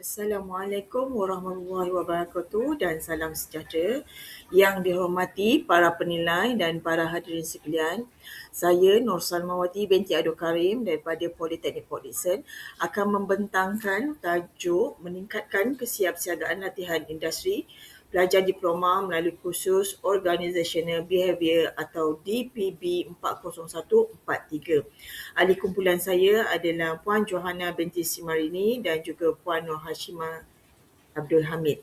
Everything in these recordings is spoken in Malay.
Assalamualaikum warahmatullahi wabarakatuh dan salam sejahtera. Yang dihormati para penilai dan para hadirin sekalian, saya Nur Salmawati binti Abdul Karim daripada Politeknik Port Dickson akan membentangkan tajuk meningkatkan kesiapsiagaan latihan industri pelajar diploma melalui kursus Organizational Behaviour atau DPB 40143. Ahli kumpulan saya adalah Puan Johanna binti Simarini dan juga Puan Nur Hashimah Abdul Hamid.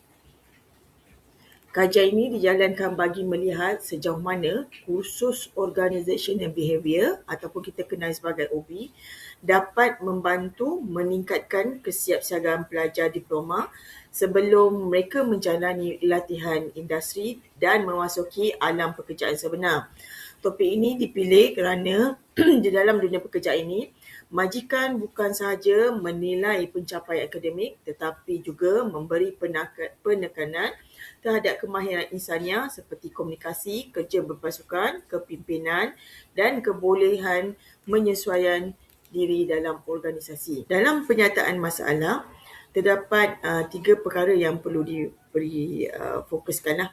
Kajian ini dijalankan bagi melihat sejauh mana kursus Organizational Behaviour ataupun kita kenal sebagai OB dapat membantu meningkatkan kesiapsiagaan pelajar diploma sebelum mereka menjalani latihan industri dan memasuki alam pekerjaan sebenar. Topik ini dipilih kerana di dalam dunia pekerjaan ini, majikan bukan sahaja menilai pencapaian akademik tetapi juga memberi penekanan terhadap kemahiran insaniah seperti komunikasi, kerja berpasukan, kepimpinan dan kebolehan menyesuaikan diri dalam organisasi. Dalam penyataan masalah, terdapat 3 perkara yang perlu diberi fokuskan.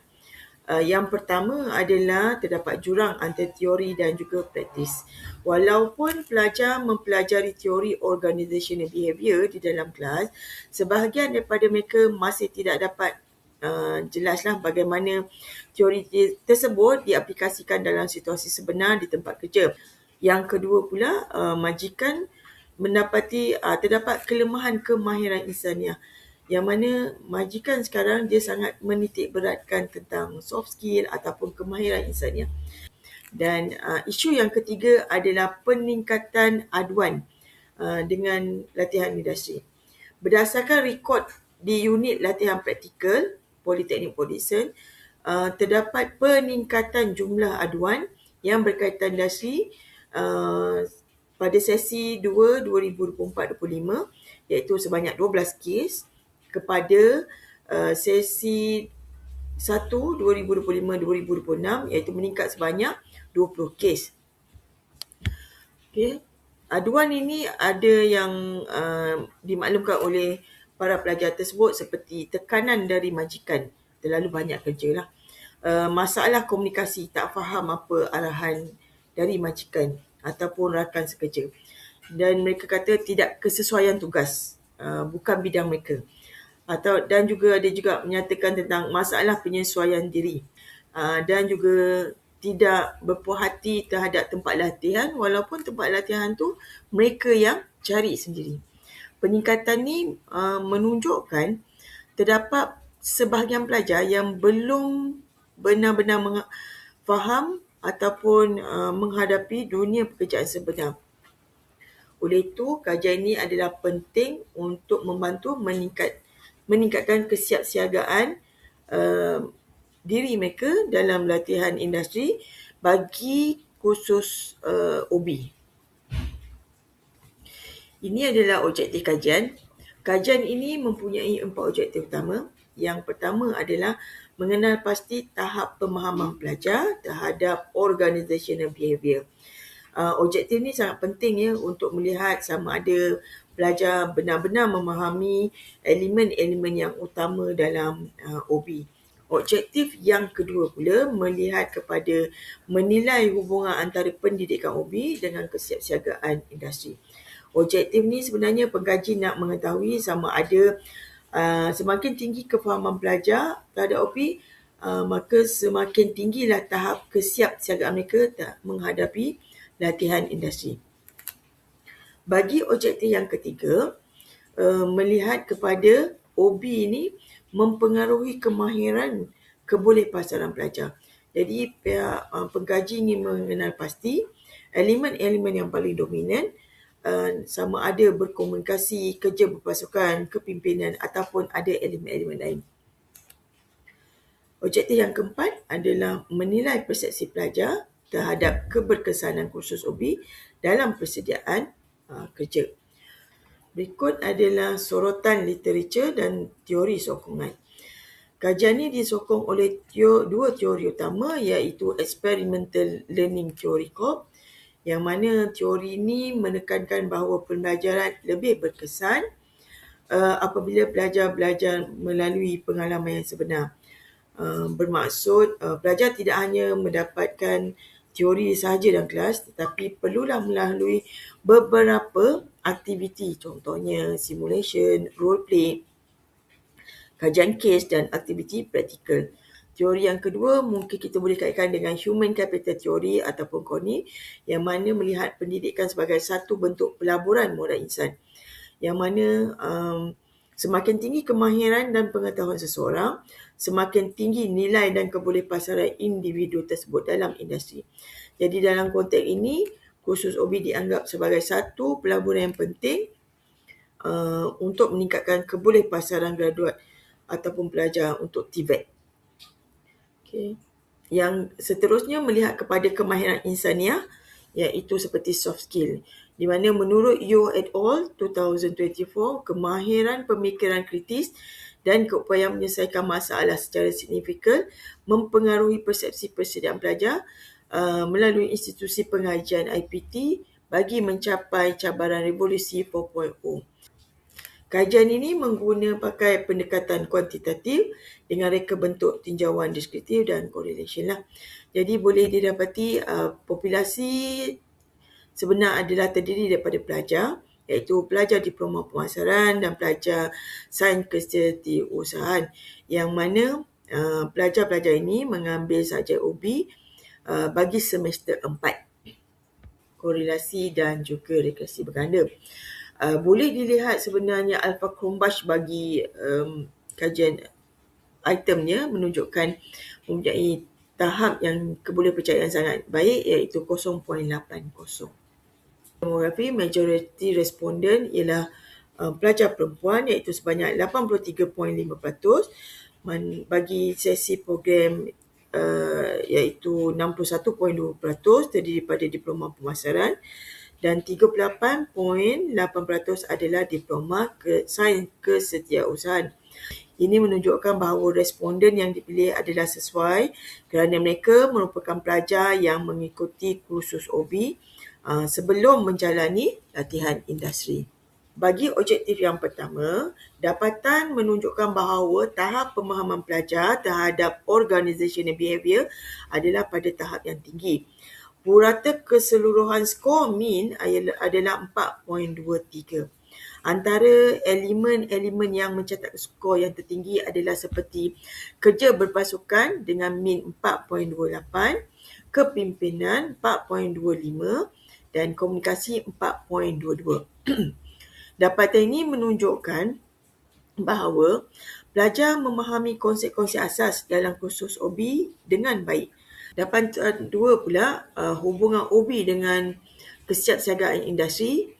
Yang pertama adalah terdapat jurang antara teori dan juga praktis. Walaupun pelajar mempelajari teori organizational behaviour di dalam kelas, sebahagian daripada mereka masih tidak dapat jelaslah bagaimana teori tersebut diaplikasikan dalam situasi sebenar di tempat kerja. Yang kedua pula, majikan mendapati terdapat kelemahan kemahiran insaniah, yang mana majikan sekarang dia sangat menitik beratkan tentang soft skill ataupun kemahiran insaniah. Dan isu yang ketiga adalah peningkatan aduan dengan latihan industri. Berdasarkan rekod di unit latihan praktikal Politeknik Port Dickson, terdapat peningkatan jumlah aduan yang berkaitan industri pada sesi 2 2024-25 iaitu sebanyak 12 kes kepada sesi 1 2025-2026 iaitu meningkat sebanyak 20 kes. Okay. Aduan ini ada yang dimaklumkan oleh para pelajar tersebut seperti tekanan dari majikan, terlalu banyak kerja lah. Masalah komunikasi, tak faham apa arahan dari majikan ataupun rakan sekerja. Dan mereka kata tidak kesesuaian tugas, bukan bidang mereka. Dan juga ada juga menyatakan tentang masalah penyesuaian diri. Dan juga tidak berpuas hati terhadap tempat latihan walaupun tempat latihan tu mereka yang cari sendiri. Peningkatan ni menunjukkan terdapat sebahagian pelajar yang belum benar-benar faham ataupun menghadapi dunia pekerjaan sebenar. Oleh itu, kajian ini adalah penting untuk membantu meningkatkan kesiapsiagaan diri mereka dalam latihan industri bagi kursus OB. Ini adalah objektif kajian. Kajian ini mempunyai 4 objektif utama. Yang pertama adalah mengenal pasti tahap pemahaman pelajar terhadap organizational behaviour. Objektif ini sangat penting ya untuk melihat sama ada pelajar benar-benar memahami elemen-elemen yang utama dalam OB. Objektif yang kedua pula melihat kepada menilai hubungan antara pendidikan OB dengan kesiapsiagaan industri. Objektif ni sebenarnya pengkaji nak mengetahui sama ada semakin tinggi kefahaman pelajar terhadap OB, maka semakin tinggilah tahap kesiapsiagaan mereka menghadapi latihan industri. Bagi objektif yang ketiga, melihat kepada OB ini mempengaruhi kemahiran kebolehpasaran pelajar. Jadi pihak pengkaji ini mengenal pasti elemen-elemen yang paling dominan, sama ada berkomunikasi, kerja berpasukan, kepimpinan ataupun ada elemen-elemen lain. Objektif yang keempat adalah menilai persepsi pelajar terhadap keberkesanan kursus OB dalam persediaan kerja. Berikut adalah sorotan literatur dan teori sokongan. Kajian ini disokong oleh 2 teori utama iaitu Experimental Learning Theory Corp, yang mana teori ini menekankan bahawa pembelajaran lebih berkesan apabila pelajar belajar melalui pengalaman yang sebenar. Bermaksud pelajar tidak hanya mendapatkan teori sahaja dalam kelas, tetapi perlulah melalui beberapa aktiviti, contohnya simulation, role play, kajian kes dan aktiviti praktikal. Teori yang kedua mungkin kita boleh kaitkan dengan human capital theory ataupun KONI, yang mana melihat pendidikan sebagai satu bentuk pelaburan modal insan, yang mana semakin tinggi kemahiran dan pengetahuan seseorang, semakin tinggi nilai dan kebolehpasaran individu tersebut dalam industri. Jadi dalam konteks ini, kursus OB dianggap sebagai satu pelaburan yang penting untuk meningkatkan kebolehpasaran graduat ataupun pelajar untuk TVET. Okay. Yang seterusnya melihat kepada kemahiran insaniah, iaitu seperti soft skill, di mana menurut Yo et al. 2024, kemahiran pemikiran kritis dan keupayaan menyelesaikan masalah secara signifikan mempengaruhi persepsi persediaan pelajar melalui institusi pengajian IPT bagi mencapai cabaran revolusi 4.0. Kajian ini pakai pendekatan kuantitatif dengan reka bentuk tinjauan deskriptif dan correlation lah. Jadi boleh didapati populasi sebenar adalah terdiri daripada pelajar, iaitu pelajar diploma pemasaran dan pelajar sains kesetiausahaan, yang mana pelajar-pelajar ini mengambil subjek OB bagi semester 4, korelasi dan juga regresi berganda. Boleh dilihat sebenarnya Alpha Cronbach bagi kajian itemnya menunjukkan mempunyai tahap yang kebolehpercayaan sangat baik, iaitu 0.80. Demografi, majoriti responden ialah pelajar perempuan, iaitu sebanyak 83.5%. Bagi sesi program iaitu 61.2% terdiri daripada diploma pemasaran, dan 38.8% adalah diploma sains kesetiausahaan. Ini menunjukkan bahawa responden yang dipilih adalah sesuai kerana mereka merupakan pelajar yang mengikuti kursus OB sebelum menjalani latihan industri. Bagi objektif yang pertama, dapatan menunjukkan bahawa tahap pemahaman pelajar terhadap organizational behavior adalah pada tahap yang tinggi. Purata keseluruhan skor min adalah 4.23. Antara elemen-elemen yang mencatat skor yang tertinggi adalah seperti kerja berpasukan dengan min 4.28, kepimpinan 4.25 dan komunikasi 4.22. Dapatan ini menunjukkan bahawa pelajar memahami konsep-konsep asas dalam kursus OB dengan baik. Dapatan 2 pula, hubungan OB dengan kesiapsiagaan industri.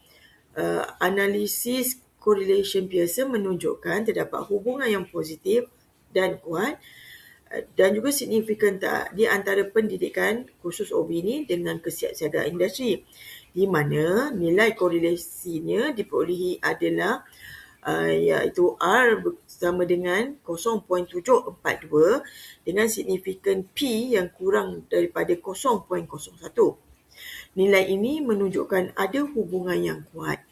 Analisis correlation Pearson menunjukkan terdapat hubungan yang positif dan kuat dan juga signifikan di antara pendidikan kursus OB ini dengan kesiapsiagaan industri, di mana nilai korelasinya diperolehi adalah iaitu R sama dengan 0.742 dengan signifikan P yang kurang daripada 0.01. Nilai ini menunjukkan ada hubungan yang kuat.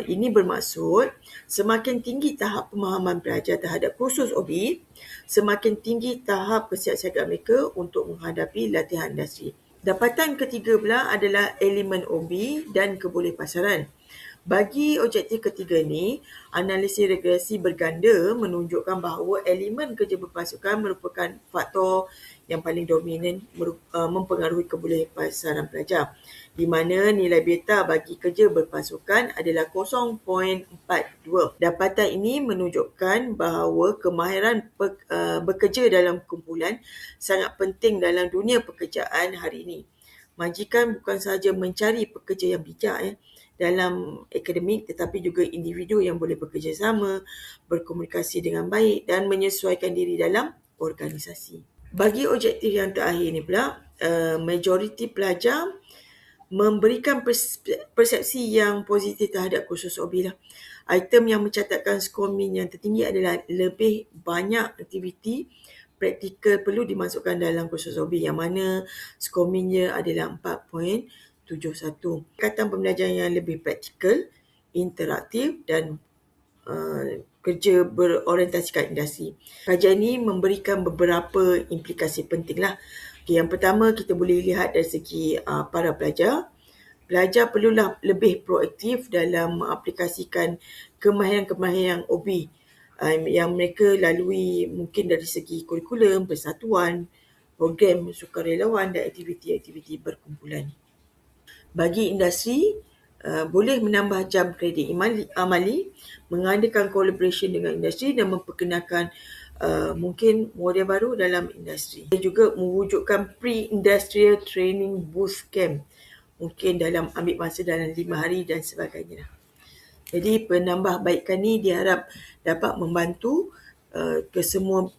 Ini bermaksud semakin tinggi tahap pemahaman pelajar terhadap kursus OB, semakin tinggi tahap kesiapsiagaan mereka untuk menghadapi latihan industri. Dapatan ketiga pula adalah elemen OB dan kebolehpasaran. Bagi objektif ketiga ni, analisis regresi berganda menunjukkan bahawa elemen kerja berpasukan merupakan faktor yang paling dominan mempengaruhi kebolehpasaran pelajar, di mana nilai beta bagi kerja berpasukan adalah 0.42. Dapatan ini menunjukkan bahawa kemahiran bekerja dalam kumpulan sangat penting dalam dunia pekerjaan hari ini. Majikan bukan sahaja mencari pekerja yang bijak dalam akademik, tetapi juga individu yang boleh bekerjasama, berkomunikasi dengan baik dan menyesuaikan diri dalam organisasi. Bagi objektif yang terakhir ni pula, majoriti pelajar memberikan persepsi yang positif terhadap kursus OB lah. Item yang mencatatkan skor min yang tertinggi adalah lebih banyak aktiviti praktikal perlu dimasukkan dalam kursus OB, yang mana skor minnya adalah 4.71. Pendekatan pembelajaran yang lebih praktikal, interaktif dan kerja berorientasikan industri. Kajian ini memberikan beberapa implikasi penting lah. Yang pertama, kita boleh lihat dari segi para pelajar. Pelajar perlulah lebih proaktif dalam mengaplikasikan kemahiran-kemahiran OB yang mereka lalui, mungkin dari segi kurikulum, persatuan, program sukarelawan dan aktiviti-aktiviti berkumpulan. Bagi industri, boleh menambah jam kredit amali, mengadakan collaboration dengan industri dan memperkenalkan mungkin model baru dalam industri. Dan juga mewujudkan pre-industrial training booth camp, mungkin dalam ambil masa dalam 5 hari dan sebagainya. Jadi penambahbaikan ini diharap dapat membantu kesemua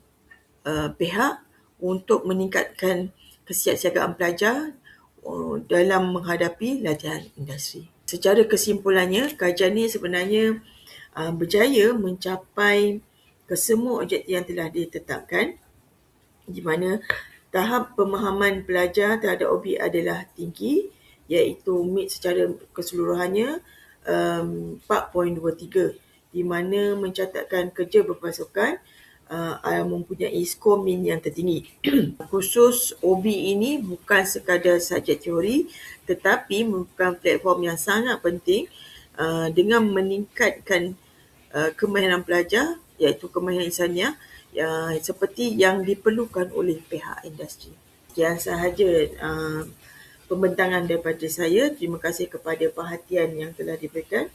pihak untuk meningkatkan kesiapsiagaan pelajar dalam menghadapi latihan industri. Secara kesimpulannya, kajian ini sebenarnya berjaya mencapai kesemua objektif yang telah ditetapkan, di mana tahap pemahaman pelajar terhadap OB adalah tinggi, iaitu meet secara keseluruhannya 4.23, di mana mencatatkan kerja berpasukan mempunyai skor min yang tertinggi. Khusus OB ini bukan sekadar subjek teori, tetapi merupakan platform yang sangat penting dengan meningkatkan kemahiran pelajar, iaitu kemahiran insaniah seperti yang diperlukan oleh pihak industri. Sekian sahaja pembentangan daripada saya. Terima kasih kepada perhatian yang telah diberikan.